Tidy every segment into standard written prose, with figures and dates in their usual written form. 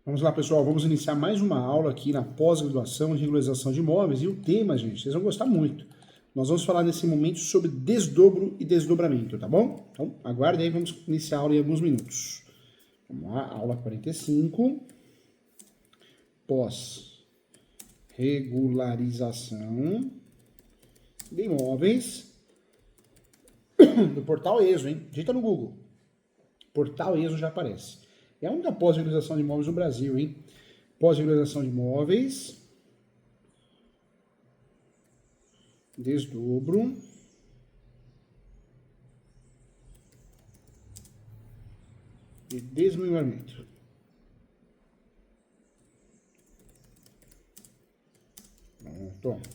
Vamos lá, pessoal, vamos iniciar mais uma aula aqui na pós-graduação de regularização de imóveis. E o tema, gente, vocês vão gostar muito. Nós vamos falar nesse momento sobre desdobro e desdobramento, tá bom? Então, aguardem aí, vamos iniciar a aula em alguns minutos. Vamos lá, aula 45. Pós-regularização de imóveis do Portal ESO, hein? Digita no Google. Portal ESO já aparece. É a única pós-regularização de imóveis no Brasil, hein? Pós-regularização de imóveis, desdobro, e desmembramento. Pronto.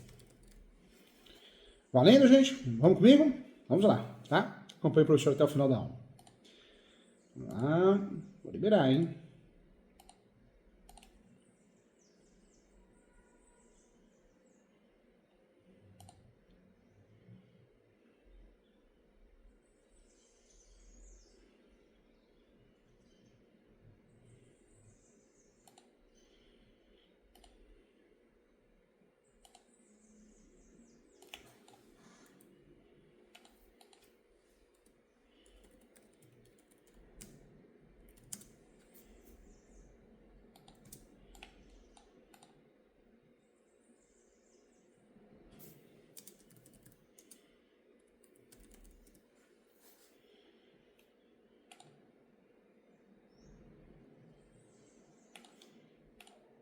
Valendo, gente? Vamos comigo? Vamos lá, tá? Acompanhe o professor até o final da aula. Vamos lá. Vou liberar, hein?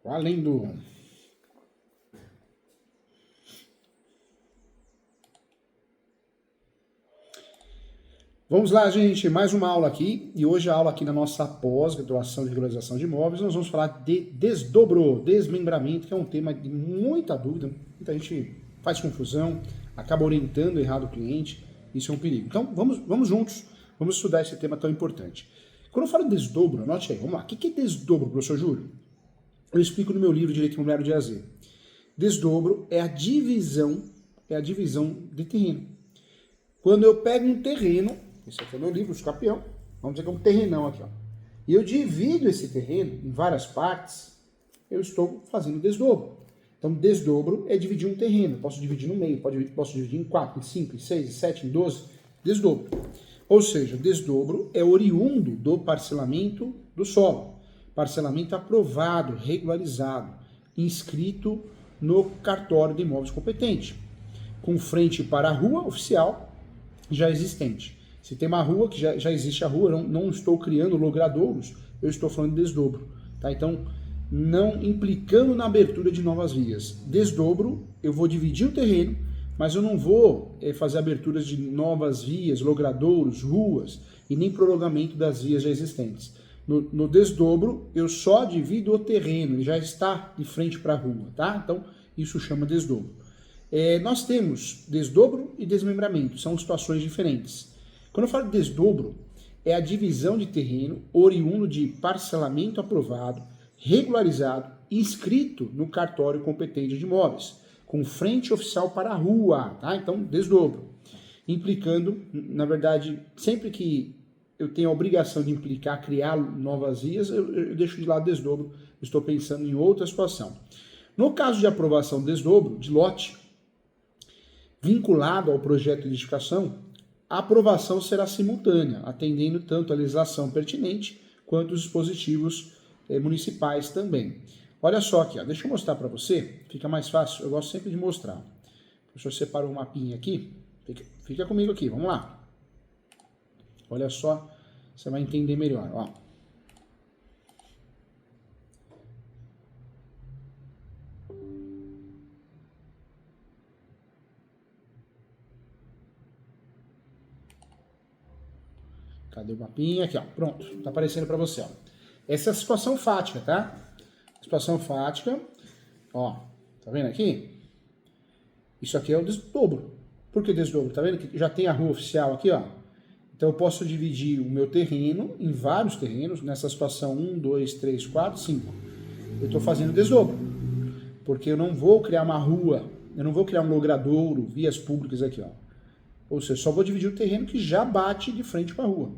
Valendo! Vamos lá, gente, mais uma aula aqui, e hoje a aula aqui na nossa pós-graduação de regularização de imóveis, nós vamos falar de desdobro, desmembramento, que é um tema de muita dúvida, muita gente faz confusão, acaba orientando errado o cliente, isso é um perigo. Então, vamos juntos, vamos estudar esse tema tão importante. Quando eu falo desdobro, anote aí, vamos lá, o que é desdobro, professor Júlio? Eu explico no meu livro Direito Imobiliário de A a Z. Desdobro é a divisão de terreno. Quando eu pego um terreno, esse aqui é o meu livro, o Escapião, vamos dizer que é um terrenão aqui, ó, e eu divido esse terreno em várias partes, eu estou fazendo desdobro. Então, desdobro é dividir um terreno. Posso dividir no meio, posso dividir em 4, em 5, em 6, em 7, em 12, desdobro. Ou seja, desdobro é oriundo do parcelamento do solo. Parcelamento aprovado, regularizado, inscrito no cartório de imóveis competente, com frente para a rua oficial já existente. Se tem uma rua, que já existe a rua, não estou criando logradouros, eu estou falando de desdobro. Tá? Então, não implicando na abertura de novas vias. Desdobro, eu vou dividir o terreno, mas eu não vou fazer aberturas de novas vias, logradouros, ruas, e nem prolongamento das vias já existentes. No desdobro, eu só divido o terreno, ele já está de frente para a rua, tá? Então, isso chama desdobro. Nós temos desdobro e desmembramento, são situações diferentes. Quando eu falo de desdobro, é a divisão de terreno oriundo de parcelamento aprovado, regularizado, inscrito no cartório competente de imóveis, com frente oficial para a rua, tá? Então, desdobro. Implicando, na verdade, sempre que eu tenho a obrigação de implicar, criar novas vias, eu deixo de lado desdobro, estou pensando em outra situação. No caso de aprovação desdobro, de lote, vinculado ao projeto de edificação, a aprovação será simultânea, atendendo tanto a legislação pertinente quanto os dispositivos municipais também. Olha só aqui, ó, deixa eu mostrar para você, fica mais fácil, eu gosto sempre de mostrar. Deixa eu separar um mapinha aqui, fica comigo aqui, vamos lá. Olha só, você vai entender melhor. Ó. Cadê o mapinha? Aqui, ó. Pronto, tá aparecendo para você. Ó. Essa é a situação fática, tá? Situação fática. Ó, tá vendo aqui? Isso aqui é o desdobro. Por que desdobro? Tá vendo que já tem a rua oficial aqui, ó? Então, eu posso dividir o meu terreno em vários terrenos, nessa situação 1, 2, 3, 4, 5. Eu estou fazendo desdobro, porque eu não vou criar uma rua, eu não vou criar um logradouro, vias públicas aqui, ó. Ou seja, só vou dividir o terreno que já bate de frente com a rua.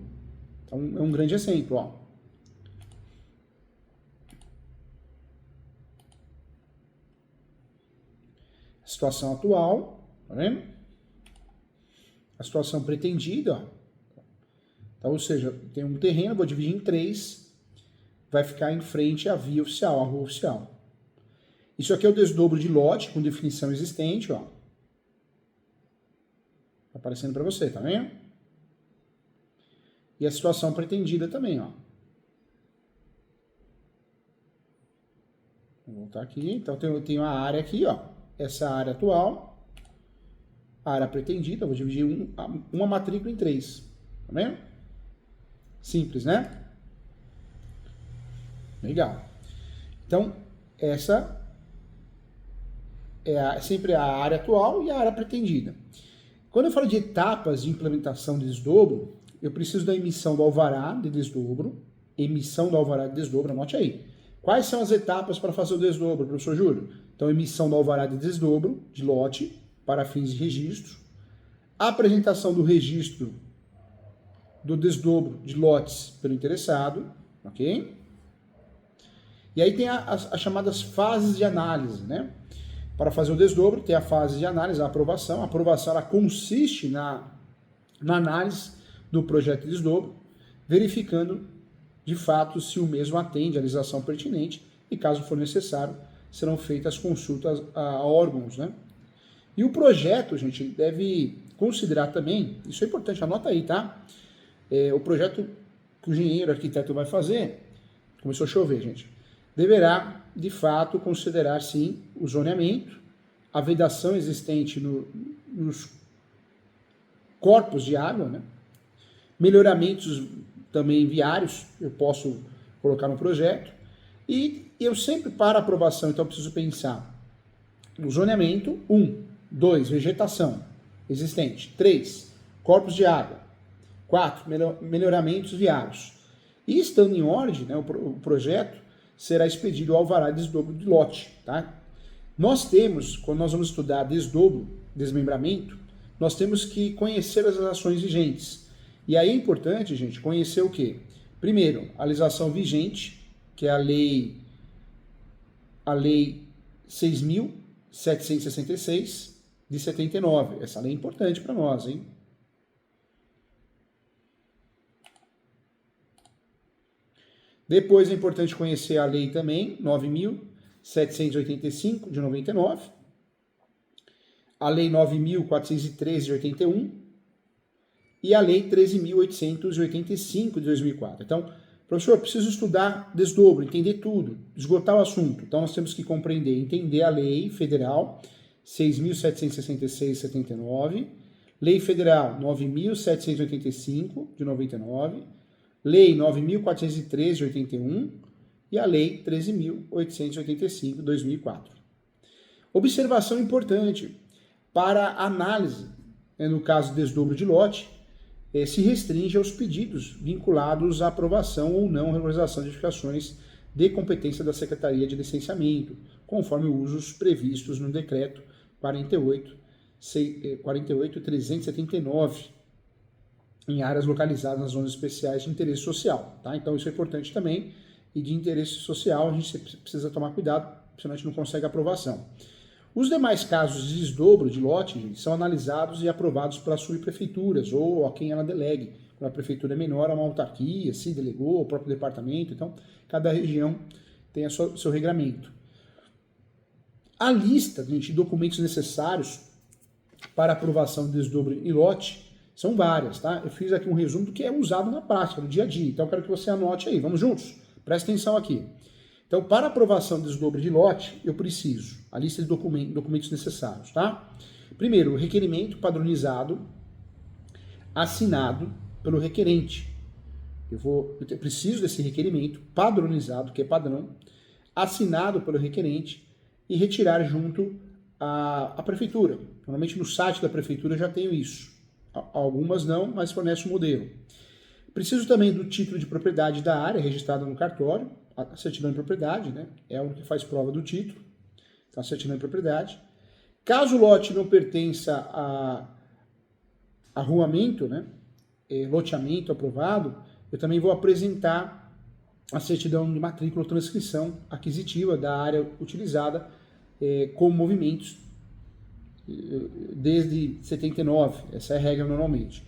Então, é um grande exemplo, ó. Situação atual, tá vendo? A situação pretendida, ó. Então, ou seja, tem um terreno, vou dividir em 3, vai ficar em frente à via oficial, à rua oficial. Isso aqui é o desdobro de lote com definição existente, ó. Tá aparecendo para você, tá vendo? E a situação pretendida também, ó. Vou voltar aqui. Então, eu tenho a área aqui, ó. Essa área atual. A área pretendida. Vou dividir uma matrícula em 3. Tá vendo? Simples, né? Legal. Então, essa é sempre a área atual e a área pretendida. Quando eu falo de etapas de implementação de desdobro, eu preciso da emissão do alvará de desdobro. Emissão do alvará de desdobro, anote aí. Quais são as etapas para fazer o desdobro, professor Júlio? Então, emissão do alvará de desdobro, de lote, para fins de registro. Apresentação do registro do desdobro de lotes pelo interessado, ok? E aí tem as chamadas fases de análise, né? Para fazer o desdobro, tem a fase de análise, a aprovação. A aprovação, ela consiste na análise do projeto de desdobro, verificando, de fato, se o mesmo atende à legislação pertinente e, caso for necessário, serão feitas consultas a órgãos, né? E o projeto, gente, deve considerar também, isso é importante, anota aí, tá? O projeto que o engenheiro, arquiteto vai fazer, começou a chover, gente, deverá, de fato, considerar, sim, o zoneamento, a vedação existente nos corpos de água, né? Melhoramentos também viários, eu posso colocar no projeto, e eu sempre, para aprovação, então, preciso pensar no zoneamento, 2, vegetação existente, 3, corpos de água, 4, melhoramentos viários. E estando em ordem, né, o projeto será expedido o alvará de desdobro de lote, tá? Nós temos, quando nós vamos estudar desdobro, desmembramento, nós temos que conhecer as ações vigentes. E aí é importante, gente, conhecer o quê? Primeiro, a legislação vigente, que é a lei 6.766 de 79. Essa lei é importante para nós, hein? Depois é importante conhecer a lei também, 9.785 de 99, a lei 9.413 de 81 e a lei 13.885 de 2004. Então, professor, preciso estudar desdobro, entender tudo, esgotar o assunto. Então, nós temos que compreender, entender a lei federal 6.766 de 79, lei federal 9.785 de 99, Lei 9.413 de 81 e a Lei 13.885 de 2004. Observação importante para análise, no caso de desdobro de lote, se restringe aos pedidos vinculados à aprovação ou não regularização de edificações de competência da Secretaria de Licenciamento, conforme os usos previstos no Decreto 48.379, em áreas localizadas nas zonas especiais de interesse social, tá? Então isso é importante também, e de interesse social a gente precisa tomar cuidado, senão a gente não consegue aprovação. Os demais casos de desdobro de lote, gente, são analisados e aprovados pelas subprefeituras ou a quem ela delegue. Quando a prefeitura é menor, é uma autarquia, se delegou, o próprio departamento, então cada região tem o seu regramento. A lista, gente, de documentos necessários para aprovação de desdobro em lote são várias, tá? Eu fiz aqui um resumo do que é usado na prática, no dia a dia. Então, eu quero que você anote aí. Vamos juntos? Presta atenção aqui. Então, para aprovação de desdobro de lote, eu preciso a lista de documentos necessários, tá? Primeiro, o requerimento padronizado, assinado pelo requerente. Eu preciso desse requerimento padronizado, que é padrão, assinado pelo requerente e retirar junto à prefeitura. Normalmente no site da prefeitura eu já tenho isso. Algumas não, mas fornece o modelo. Preciso também do título de propriedade da área registrada no cartório, a certidão de propriedade, né? É o que faz prova do título, então a certidão de propriedade. Caso o lote não pertença a arruamento, né? Loteamento aprovado, eu também vou apresentar a certidão de matrícula ou transcrição aquisitiva da área utilizada como movimentos desde 79, essa é a regra normalmente.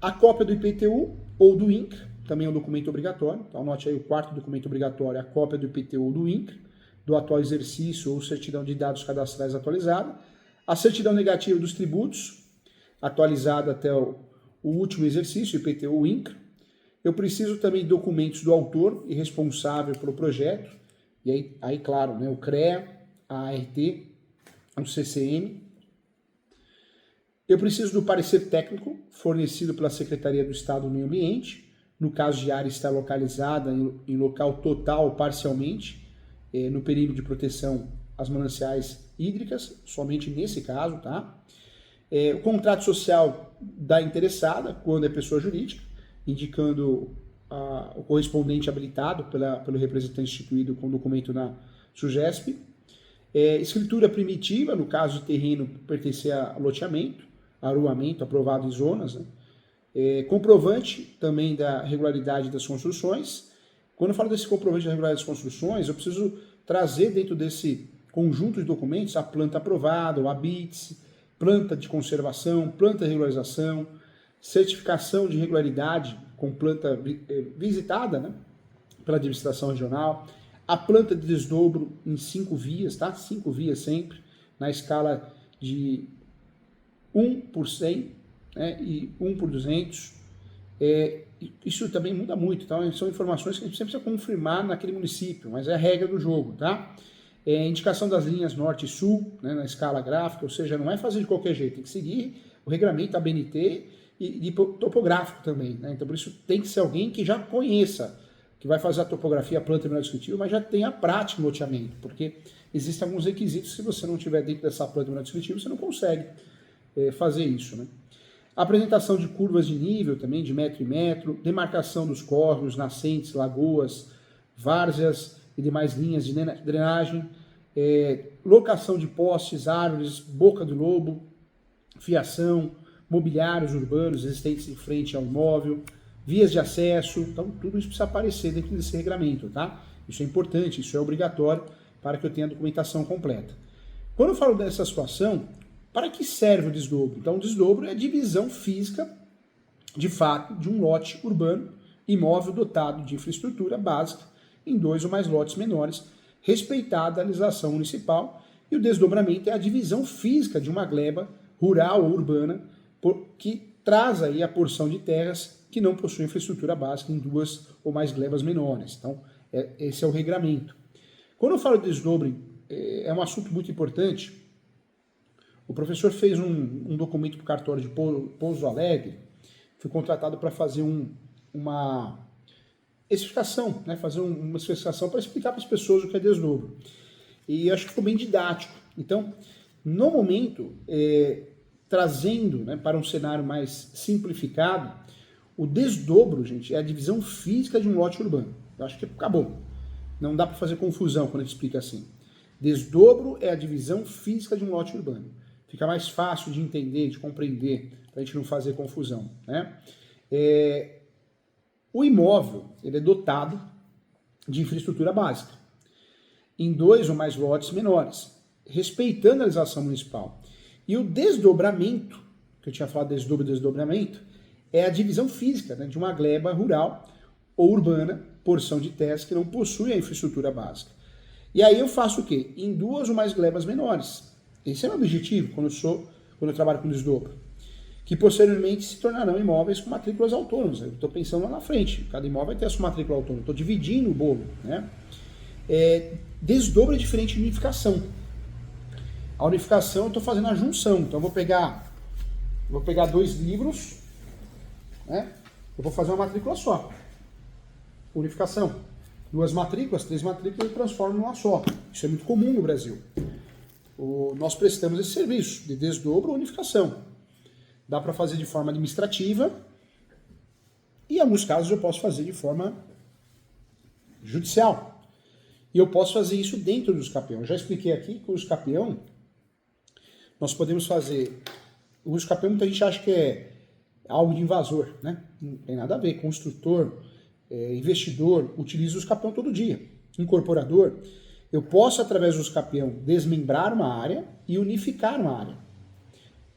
A cópia do IPTU ou do INCRA, também é um documento obrigatório, então anote aí o quarto documento obrigatório, a cópia do IPTU ou do INCRA, do atual exercício ou certidão de dados cadastrais atualizada, a certidão negativa dos tributos, atualizada até o último exercício, IPTU ou INCRA. Eu preciso também de documentos do autor e responsável pelo projeto, e aí claro, né, o CREA, a ART, o CCM. Eu preciso do parecer técnico fornecido pela Secretaria do Estado do Meio Ambiente, no caso de área estar localizada em local total ou parcialmente, no perímetro de proteção às mananciais hídricas, somente nesse caso, tá? O contrato social da interessada, quando é pessoa jurídica, indicando o correspondente habilitado pelo representante instituído com documento na SUGESP. Escritura primitiva, no caso de terreno pertencer a loteamento, arruamento aprovado em zonas, né? Comprovante também da regularidade das construções. Quando eu falo desse comprovante da regularidade das construções, eu preciso trazer dentro desse conjunto de documentos a planta aprovada, o ABITS, planta de conservação, planta de regularização, certificação de regularidade com planta visitada, né, pela administração regional, a planta de desdobro em 5 vias, tá? 5 vias sempre, na escala de 1 por 100, né, e 1 por 200. Isso também muda muito, então são informações que a gente sempre precisa confirmar naquele município, mas é a regra do jogo, tá? Indicação das linhas norte e sul, né, na escala gráfica, ou seja, não é fazer de qualquer jeito, tem que seguir o regramento ABNT e topográfico também, né? Então por isso tem que ser alguém que já conheça, que vai fazer a topografia, a planta terminal descritiva, mas já tenha prática no loteamento, porque existem alguns requisitos, se você não tiver dentro dessa planta terminal descritiva, você não consegue fazer isso, né? Apresentação de curvas de nível também, de metro em metro, demarcação dos córregos, nascentes, lagoas, várzeas e demais linhas de drenagem, locação de postes, árvores, boca do lobo, fiação, mobiliários urbanos existentes em frente ao imóvel, vias de acesso, então tudo isso precisa aparecer dentro desse regramento, tá? Isso é importante, isso é obrigatório para que eu tenha a documentação completa. Quando eu falo dessa situação, para que serve o desdobro? Então, o desdobro é a divisão física, de fato, de um lote urbano, imóvel dotado de infraestrutura básica, em 2 ou mais lotes menores, respeitada a legislação municipal, e o desdobramento é a divisão física de uma gleba rural ou urbana, que traz aí a porção de terras que não possuem infraestrutura básica em 2 ou mais glebas menores. Então, esse é o regramento. Quando eu falo de desdobro, é um assunto muito importante. O professor fez um documento para o cartório de Pouso Alegre, fui contratado para fazer uma especificação, né? Fazer uma especificação para explicar para as pessoas o que é desdobro. E acho que ficou bem didático. Então, no momento, trazendo, né, para um cenário mais simplificado, o desdobro, gente, é a divisão física de um lote urbano. Eu acho que acabou. Não dá para fazer confusão quando a gente explica assim. Desdobro é a divisão física de um lote urbano. Fica mais fácil de entender, de compreender, para a gente não fazer confusão, né? O imóvel, ele é dotado de infraestrutura básica, em 2 ou mais lotes menores, respeitando a legislação municipal. E o desdobramento, que eu tinha falado desdobramento, é a divisão física, né, de uma gleba rural ou urbana, porção de terras que não possui a infraestrutura básica. E aí eu faço o quê? Em 2 ou mais glebas menores. Esse é o meu objetivo quando eu trabalho com desdobro. Que posteriormente se tornarão imóveis com matrículas autônomas. Eu estou pensando lá na frente. Cada imóvel vai ter a sua matrícula autônoma. Estou dividindo o bolo, né? Desdobro é diferente de unificação. A unificação eu estou fazendo a junção. Então eu vou pegar 2 livros, né? Eu vou fazer uma matrícula só. Unificação. 2 matrículas, 3 matrículas eu transformo numa só. Isso é muito comum no Brasil. Nós prestamos esse serviço de desdobro ou unificação. Dá para fazer de forma administrativa e em alguns casos eu posso fazer de forma judicial. E eu posso fazer isso dentro do escapeão. Eu já expliquei aqui que o escapeão, nós podemos fazer... O escapeão muita gente acha que é algo de invasor, né? Não tem nada a ver. Construtor, investidor, utiliza o escapeão todo dia. Incorporador... Eu posso, através do escapeão, desmembrar uma área e unificar uma área.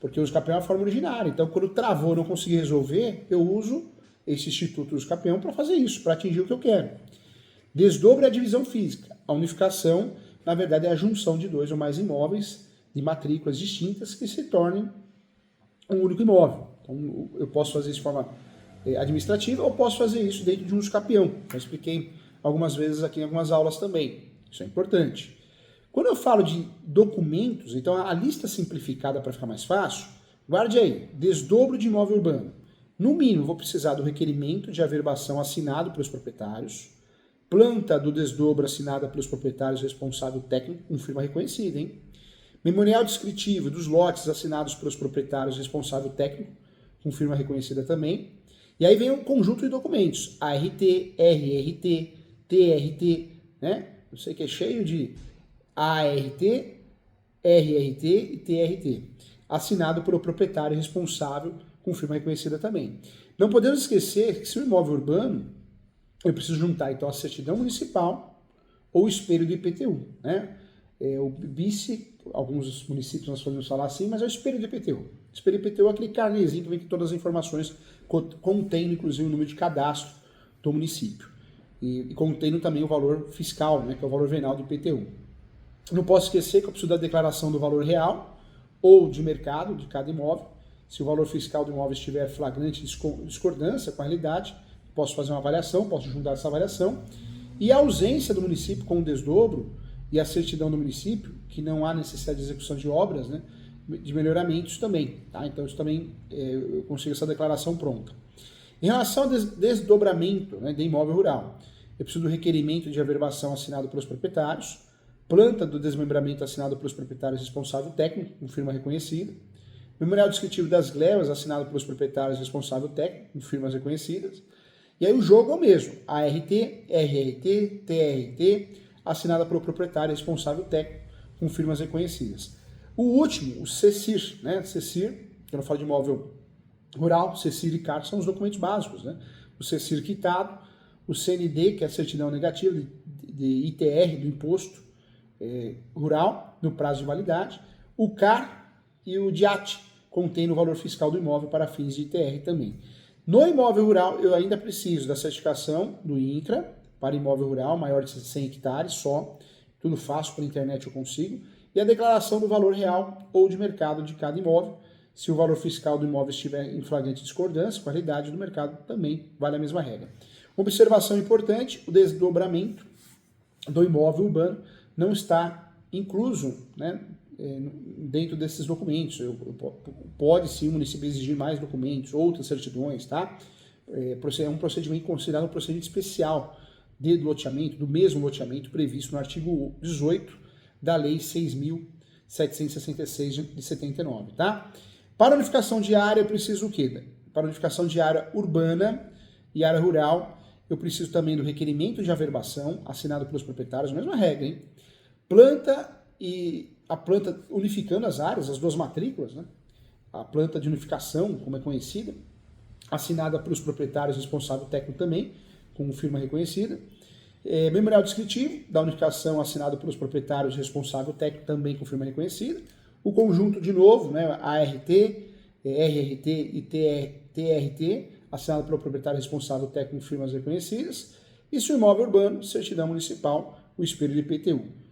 porque o usucapião é a forma originária. Então, quando travou, não consegui resolver, eu uso esse instituto do usucapião para fazer isso, para atingir o que eu quero. Desdobro é a divisão física. A unificação, na verdade, é a junção de dois ou mais imóveis de matrículas distintas que se tornem um único imóvel. Então, eu posso fazer isso de forma administrativa ou posso fazer isso dentro de um usucapião. Eu expliquei algumas vezes aqui em algumas aulas também. Isso é importante. Quando eu falo de documentos, então a lista simplificada para ficar mais fácil, guarde aí, desdobro de imóvel urbano. No mínimo, vou precisar do requerimento de averbação assinado pelos proprietários, planta do desdobro assinada pelos proprietários responsável técnico com firma reconhecida, hein? Memorial descritivo dos lotes assinados pelos proprietários responsável técnico com firma reconhecida também. E aí vem um conjunto de documentos, ART, RRT, TRT, né? Eu sei que é cheio de ART, RRT e TRT, assinado pelo proprietário responsável com firma reconhecida também. Não podemos esquecer que se o imóvel urbano, eu preciso juntar então a certidão municipal ou o espelho do IPTU, né? O BICE, alguns municípios nós podemos falar assim, mas é o espelho do IPTU. O espelho do IPTU é aquele carnezinho que vem com todas as informações, contendo inclusive o número de cadastro do município. E contendo também o valor fiscal, né, que é o valor venal do IPTU. Não posso esquecer que eu preciso da declaração do valor real ou de mercado de cada imóvel. Se o valor fiscal do imóvel estiver flagrante discordância com a realidade, posso fazer uma avaliação, posso juntar essa avaliação. E a ausência do município com o desdobro e a certidão do município, que não há necessidade de execução de obras, né, de melhoramentos também. Tá? Então isso também eu consigo essa declaração pronta. Em relação ao desdobramento, né, de imóvel rural, eu preciso do requerimento de averbação assinado pelos proprietários, planta do desmembramento assinado pelos proprietários responsável técnico, com firma reconhecida, memorial descritivo das glebas assinado pelos proprietários responsável técnico, com firmas reconhecidas, e aí o jogo é o mesmo, ART, RRT, TRT, assinada pelo proprietário responsável técnico, com firmas reconhecidas. O último, o CECIR, né? CECIR, que eu não falo de imóvel rural, CECIR e CAR são os documentos básicos, né? O CECIR quitado, o CND, que é a certidão negativa de ITR, do imposto rural, no prazo de validade, o CAR e o DIAT, contendo o valor fiscal do imóvel para fins de ITR também. No imóvel rural, eu ainda preciso da certificação do INCRA, para imóvel rural, maior de 100 hectares só, tudo fácil, pela internet eu consigo, e a declaração do valor real ou de mercado de cada imóvel. Se o valor fiscal do imóvel estiver em flagrante discordância com a realidade do mercado, também vale a mesma regra. Observação importante, o desdobramento do imóvel urbano não está incluso, né, dentro desses documentos. Pode sim o município exigir mais documentos, outras certidões, tá? É um procedimento considerado um procedimento especial de loteamento, do mesmo loteamento previsto no artigo 18 da Lei 6.766 de 79, tá? Para unificação de área, eu preciso o quê? Para unificação de área urbana e área rural, eu preciso também do requerimento de averbação, assinado pelos proprietários, mesma regra, hein? A planta unificando as áreas, as duas matrículas, né? A planta de unificação, como é conhecida, assinada pelos proprietários responsável técnico também, com firma reconhecida. Memorial descritivo da unificação assinado pelos proprietários responsável técnico também com firma reconhecida. O conjunto, de novo, né, ART, RRT e TRT, assinado pelo proprietário responsável técnico com firmas reconhecidas. E se o imóvel urbano, certidão municipal, o espelho de IPTU.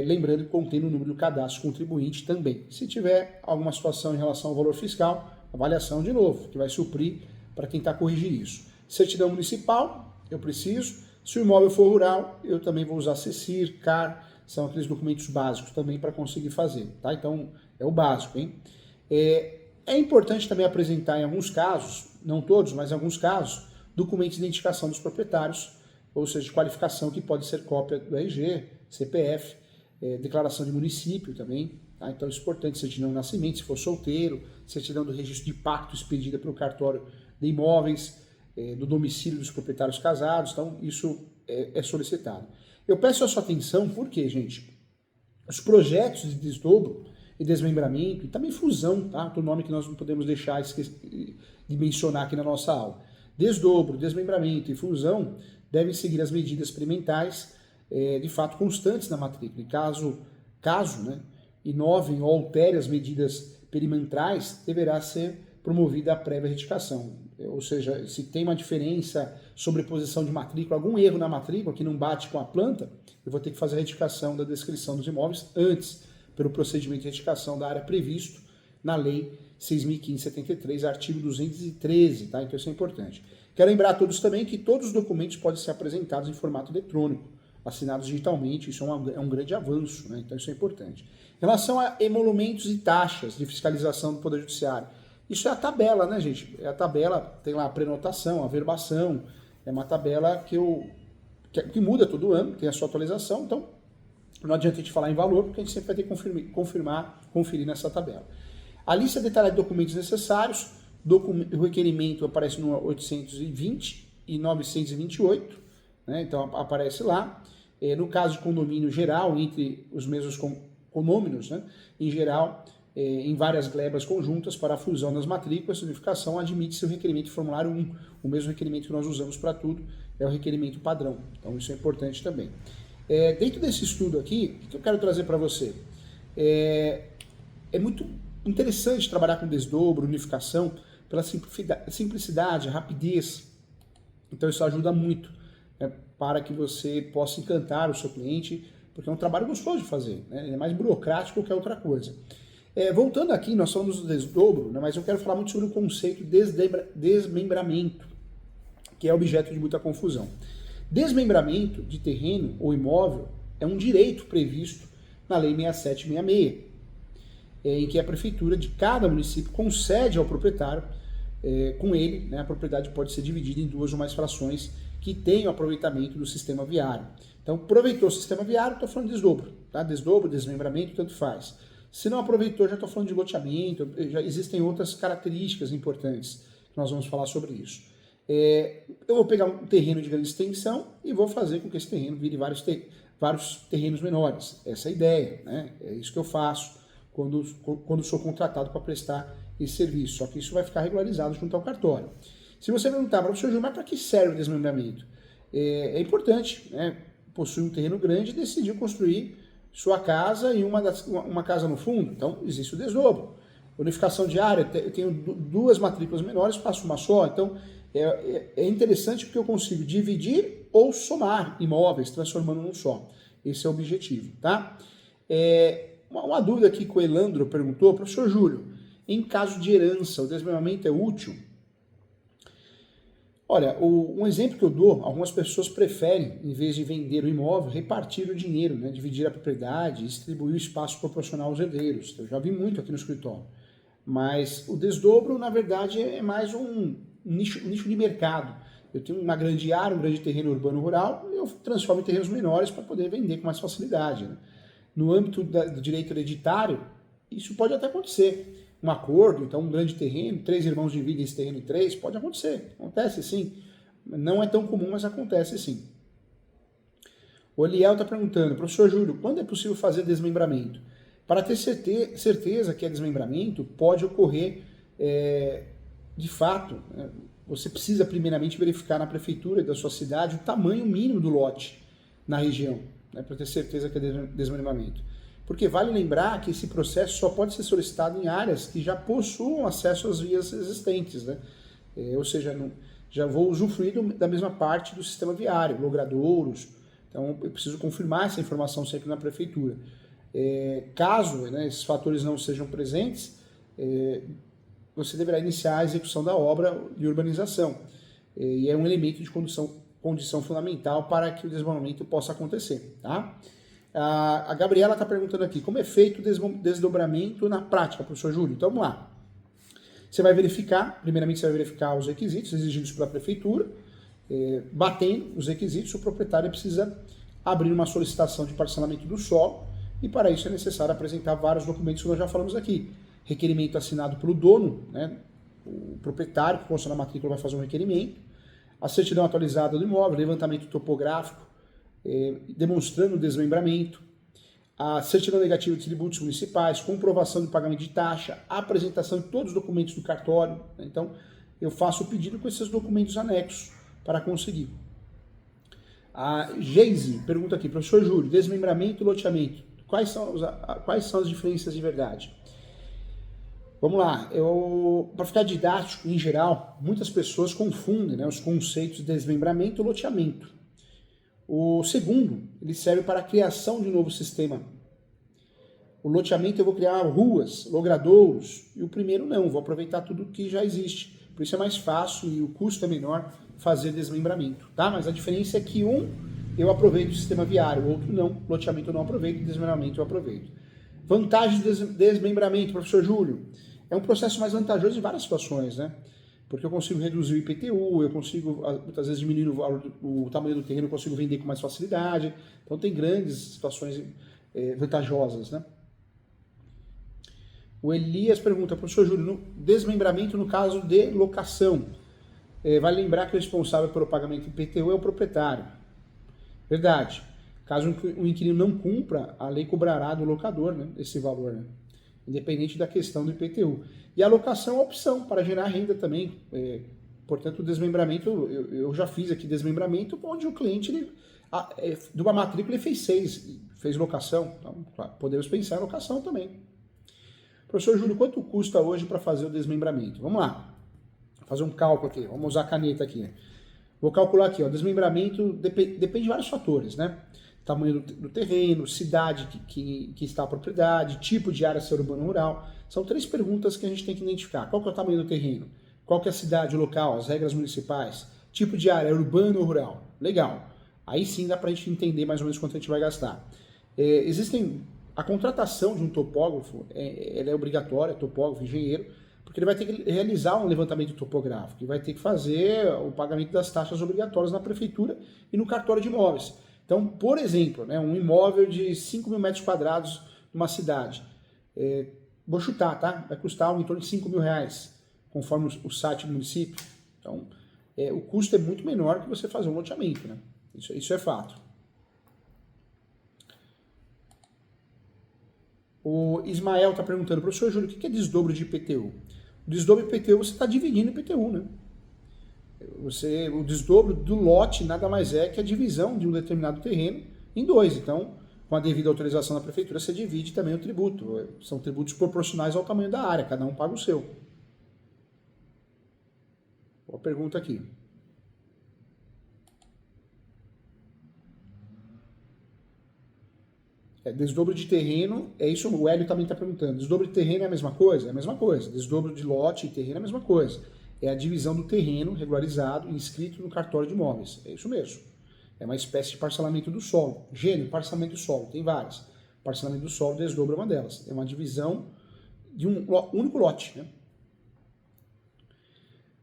Lembrando que contém o número do cadastro contribuinte também. Se tiver alguma situação em relação ao valor fiscal, avaliação de novo, que vai suprir para quem está corrigindo isso. Certidão municipal, eu preciso. Se o imóvel for rural, eu também vou usar CECIR, CAR, são aqueles documentos básicos também para conseguir fazer, tá? Então, é o básico, hein? É importante também apresentar em alguns casos, não todos, mas em alguns casos, documentos de identificação dos proprietários, ou seja, de qualificação que pode ser cópia do RG, CPF, declaração de município também, tá? Então, é importante certidão de nascimento, se for solteiro, certidão do registro de pacto expedida pelo cartório de imóveis, do domicílio dos proprietários casados, então isso é solicitado. Eu peço a sua atenção porque, gente, os projetos de desdobro e desmembramento, e também fusão, tá? Outro nome que nós não podemos deixar de mencionar aqui na nossa aula. Desdobro, desmembramento e fusão devem seguir as medidas experimentais, de fato constantes na matrícula. E caso, né, inovem ou alterem as medidas perimetrais, deverá ser promovida a prévia retificação. Ou seja, se tem uma diferença, sobreposição de matrícula, algum erro na matrícula que não bate com a planta, eu vou ter que fazer a retificação da descrição dos imóveis antes, pelo procedimento de retificação da área previsto na Lei 6.573, artigo 213, tá? Então isso é importante. Quero lembrar a todos também que todos os documentos podem ser apresentados em formato eletrônico, assinados digitalmente, isso é um grande avanço, né? Então isso é importante. Em relação a emolumentos e taxas de fiscalização do Poder Judiciário, isso é a tabela, né, gente? É a tabela, tem lá a prenotação, a verbação, é uma tabela que muda todo ano, tem a sua atualização, então não adianta a gente falar em valor, porque a gente sempre vai ter que conferir nessa tabela. A lista detalhada de documentos necessários, o requerimento aparece no 820 e 928, né? Então aparece lá. No caso de condomínio geral, entre os mesmos condôminos, né? Em geral, em várias glebas conjuntas para a fusão das matrículas, unificação, admite-se o requerimento formulário 1. O mesmo requerimento que nós usamos para tudo é o requerimento padrão. Então isso é importante também. Dentro desse estudo aqui, o que eu quero trazer para você? É muito interessante trabalhar com desdobro, unificação, pela simplicidade, rapidez. Então isso ajuda muito, né, para que você possa encantar o seu cliente, porque é um trabalho gostoso de fazer, né? É mais burocrático que outra coisa. Voltando aqui, nós falamos do desdobro, né, mas eu quero falar muito sobre o conceito de desmembramento, que é objeto de muita confusão. Desmembramento de terreno ou imóvel é um direito previsto na Lei 6766, em que a prefeitura de cada município concede ao proprietário, com ele, né, a propriedade pode ser dividida em duas ou mais frações que tenham aproveitamento do sistema viário. Então, aproveitou o sistema viário, estou falando de desdobro, tá? Desdobro, desmembramento, tanto faz. Se não aproveitou, já estou falando de loteamento, já existem outras características importantes que nós vamos falar sobre isso. Eu vou pegar um terreno de grande extensão e vou fazer com que esse terreno vire vários terrenos menores. Essa é a ideia, né? É isso que eu faço quando sou contratado para prestar esse serviço. Só que isso vai ficar regularizado junto ao cartório. Se você perguntar para o professor Júlio, mas para que serve o desmembramento? É importante, né? Possuir um terreno grande e decidir construir sua casa e uma casa no fundo. Então, existe o desdobro. Unificação de área, eu tenho duas matrículas menores, faço uma só. Então, é interessante porque eu consigo dividir ou somar imóveis, transformando num só. Esse é o objetivo, tá? Uma dúvida aqui que o Elandro perguntou, professor Júlio, em caso de herança, o desmembramento é útil? Olha, um exemplo que eu dou, algumas pessoas preferem, em vez de vender o imóvel, repartir o dinheiro, né? Dividir a propriedade, distribuir o espaço proporcional aos herdeiros. Eu já vi muito aqui no escritório. Mas o desdobro, na verdade, é mais um nicho de mercado. Eu tenho uma grande área, um grande terreno urbano rural, eu transformo em terrenos menores para poder vender com mais facilidade, né? No âmbito do direito hereditário, isso pode até acontecer. Um acordo, então um grande terreno, 3 irmãos dividem esse terreno em 3, pode acontecer. Acontece sim. Não é tão comum, mas acontece sim. O Eliel está perguntando, professor Júlio, quando é possível fazer desmembramento? Para ter certeza que é desmembramento, pode ocorrer de fato. Você precisa primeiramente verificar na prefeitura da sua cidade o tamanho mínimo do lote na região, né, para ter certeza que é desmembramento. Porque vale lembrar que esse processo só pode ser solicitado em áreas que já possuam acesso às vias existentes, né? Ou seja, já vou usufruir da mesma parte do sistema viário, logradouros. Então, eu preciso confirmar essa informação sempre na prefeitura. Caso, né, esses fatores não sejam presentes, você deverá iniciar a execução da obra de urbanização. E é um elemento de condição fundamental para que o desmembramento possa acontecer, tá? A Gabriela está perguntando aqui, como é feito o desdobramento na prática, professor Júlio? Então, vamos lá. Você vai verificar, primeiramente você vai verificar os requisitos exigidos pela prefeitura. Batendo os requisitos, o proprietário precisa abrir uma solicitação de parcelamento do solo e para isso é necessário apresentar vários documentos que nós já falamos aqui. Requerimento assinado pelo dono, né? O proprietário que consta na matrícula vai fazer um requerimento. A certidão atualizada do imóvel, levantamento topográfico, demonstrando o desmembramento, a certidão negativa de tributos municipais, comprovação de pagamento de taxa, apresentação de todos os documentos do cartório. Então, eu faço o pedido com esses documentos anexos para conseguir. A Geise pergunta aqui, professor Júlio, desmembramento e loteamento, quais são as diferenças de verdade? Vamos lá, para ficar didático, em geral, muitas pessoas confundem, né, os conceitos de desmembramento e loteamento. O segundo, ele serve para a criação de um novo sistema. O loteamento eu vou criar ruas, logradouros, e o primeiro não, vou aproveitar tudo que já existe. Por isso é mais fácil e o custo é menor fazer desmembramento, tá? Mas a diferença é que eu aproveito o sistema viário, o outro não, loteamento eu não aproveito, desmembramento eu aproveito. Vantagem de desmembramento, professor Júlio, é um processo mais vantajoso em várias situações, né? Porque eu consigo reduzir o IPTU, eu consigo, muitas vezes, diminuir o tamanho do terreno, eu consigo vender com mais facilidade. Então, tem grandes situações vantajosas, né? O Elias pergunta, professor Júlio, no desmembramento no caso de locação, vale lembrar que o responsável pelo pagamento do IPTU é o proprietário. Verdade. Caso o inquilino não cumpra, a lei cobrará do locador, né, esse valor, né? Independente da questão do IPTU. E a locação é uma opção para gerar renda também. Portanto, o desmembramento, eu já fiz aqui desmembramento, onde o cliente, de uma matrícula, ele fez locação. Então, claro, podemos pensar em locação também. Professor Júlio, quanto custa hoje para fazer o desmembramento? Vamos lá, vou fazer um cálculo aqui, vamos usar a caneta aqui. Vou calcular aqui, ó, desmembramento depende de vários fatores, né? Tamanho do terreno, cidade que está a propriedade, tipo de área, se é urbano ou rural. São 3 perguntas que a gente tem que identificar. Qual que é o tamanho do terreno? Qual que é a cidade, o local, as regras municipais? Tipo de área, urbano ou rural? Legal. Aí sim dá para a gente entender mais ou menos quanto a gente vai gastar. A contratação de um topógrafo, ela é obrigatória, topógrafo, engenheiro, porque ele vai ter que realizar um levantamento topográfico, e vai ter que fazer o pagamento das taxas obrigatórias na prefeitura e no cartório de imóveis. Então, por exemplo, né, um imóvel de 5 mil metros quadrados numa cidade, vou chutar, tá? Vai custar em torno de 5 mil reais, conforme o site do município. Então, o custo é muito menor que você fazer um loteamento, né? Isso é fato. O Ismael está perguntando, professor Júlio, o que é desdobro de IPTU? O desdobro de IPTU, você está dividindo IPTU, né? O desdobro do lote nada mais é que a divisão de um determinado terreno em 2. Então, com a devida autorização da prefeitura, você divide também o tributo. São tributos proporcionais ao tamanho da área, cada um paga o seu. Boa pergunta aqui. Desdobro de terreno, é isso, o Hélio também está perguntando. Desdobro de terreno é a mesma coisa? É a mesma coisa. Desdobro de lote e terreno é a mesma coisa. É a divisão do terreno regularizado e inscrito no cartório de imóveis. É isso mesmo. É uma espécie de parcelamento do solo. Gênero, parcelamento do solo, tem várias. Parcelamento do solo, desdobro é uma delas. É uma divisão de um único lote, né?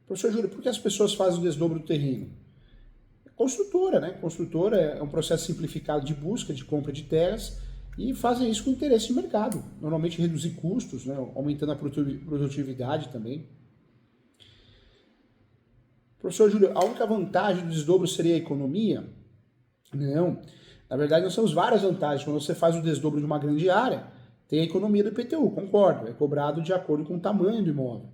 Professor Júlio, por que as pessoas fazem o desdobro do terreno? Construtora, né? Construtora é um processo simplificado de busca, de compra de terras, e fazem isso com interesse de mercado. Normalmente reduzir custos, né? Aumentando a produtividade também. Professor Júlio, a única vantagem do desdobro seria a economia? Não. Na verdade, nós temos várias vantagens. Quando você faz o desdobro de uma grande área, tem a economia do IPTU, concordo. É cobrado de acordo com o tamanho do imóvel.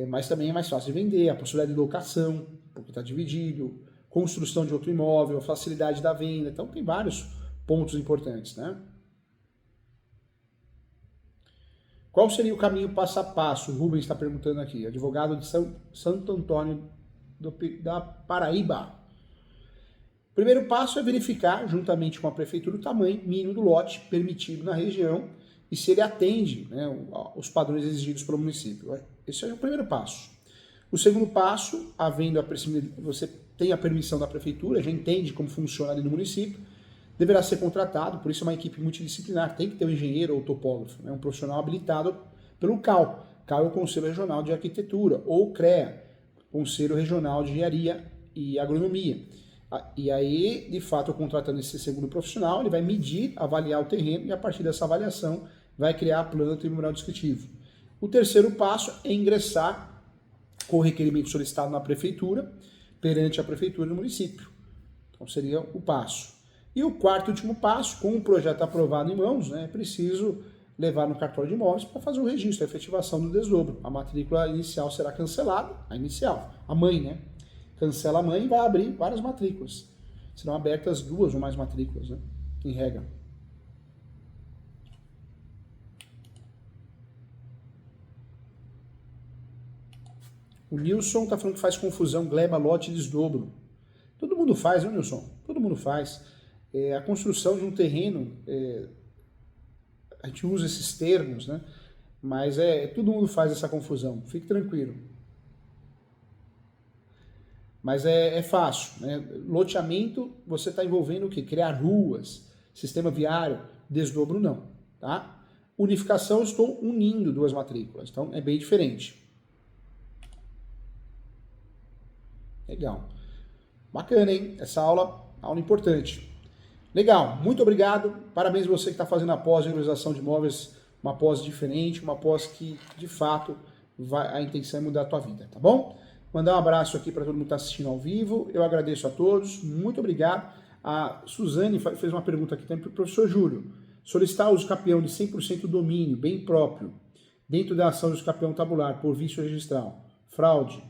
Mas também é mais fácil de vender, a possibilidade de locação, porque está dividido, construção de outro imóvel, a facilidade da venda. Então, tem vários pontos importantes, né? Qual seria o caminho passo a passo? O Rubens está perguntando aqui, advogado de Santo Antônio da Paraíba. O primeiro passo é verificar, juntamente com a prefeitura, o tamanho mínimo do lote permitido na região e se ele atende, né, os padrões exigidos pelo município. Esse é o primeiro passo. O segundo passo, você tem a permissão da prefeitura, já entende como funciona ali no município, deverá ser contratado, por isso é uma equipe multidisciplinar, tem que ter um engenheiro ou topógrafo, né, um profissional habilitado pelo CAL. CAL é o Conselho Regional de Arquitetura, ou CREA, Conselho Regional de Engenharia e Agronomia. E aí, de fato, contratando esse segundo profissional, ele vai medir, avaliar o terreno e a partir dessa avaliação vai criar a planta e o memorial descritivo. O terceiro passo é ingressar com o requerimento solicitado na prefeitura, perante a prefeitura do município. Então seria o passo. E o quarto e último passo, com o projeto aprovado em mãos, né, é preciso levar no cartório de imóveis para fazer o registro, a efetivação do desdobro. A matrícula inicial será cancelada, a inicial, a mãe, né? Cancela a mãe e vai abrir várias matrículas. Serão abertas 2 ou mais matrículas, né, em regra. . O Nilson está falando que faz confusão, gleba, lote e desdobro. Todo mundo faz, né, Nilson? Todo mundo faz. A construção de um terreno, a gente usa esses termos, né? Mas todo mundo faz essa confusão, fique tranquilo. Mas é fácil, né? Loteamento, você está envolvendo o quê? Criar ruas, sistema viário, desdobro não, tá? Unificação, eu estou unindo duas matrículas, então é bem diferente. Legal. Bacana, hein? Essa aula importante. Legal, muito obrigado. Parabéns a você que está fazendo a pós de regularização de imóveis, uma pós diferente, uma pós que, de fato, a intenção é mudar a tua vida, tá bom? Mandar um abraço aqui para todo mundo que está assistindo ao vivo. Eu agradeço a todos, muito obrigado. A Suzane fez uma pergunta aqui também para o professor Júlio. Solicitar o uso capião de 100% domínio, bem próprio, dentro da ação de uso capião tabular, por vício registral. Fraude.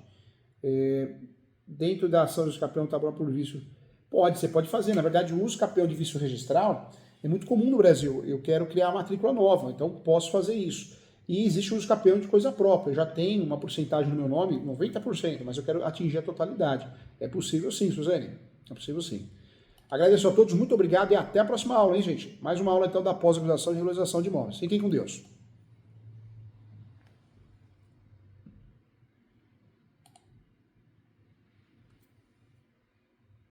Dentro da ação de uso capião tabular por vício. Você pode fazer. Na verdade, o uso capião de vício registral é muito comum no Brasil. Eu quero criar uma matrícula nova, então posso fazer isso. E existe o uso capião de coisa própria. Eu já tenho uma porcentagem no meu nome, 90%, mas eu quero atingir a totalidade. É possível sim, Suzane. É possível sim. Agradeço a todos, muito obrigado e até a próxima aula, hein, gente? Mais uma aula, então, da pós-graduação e regularização de imóveis. Fiquem com Deus.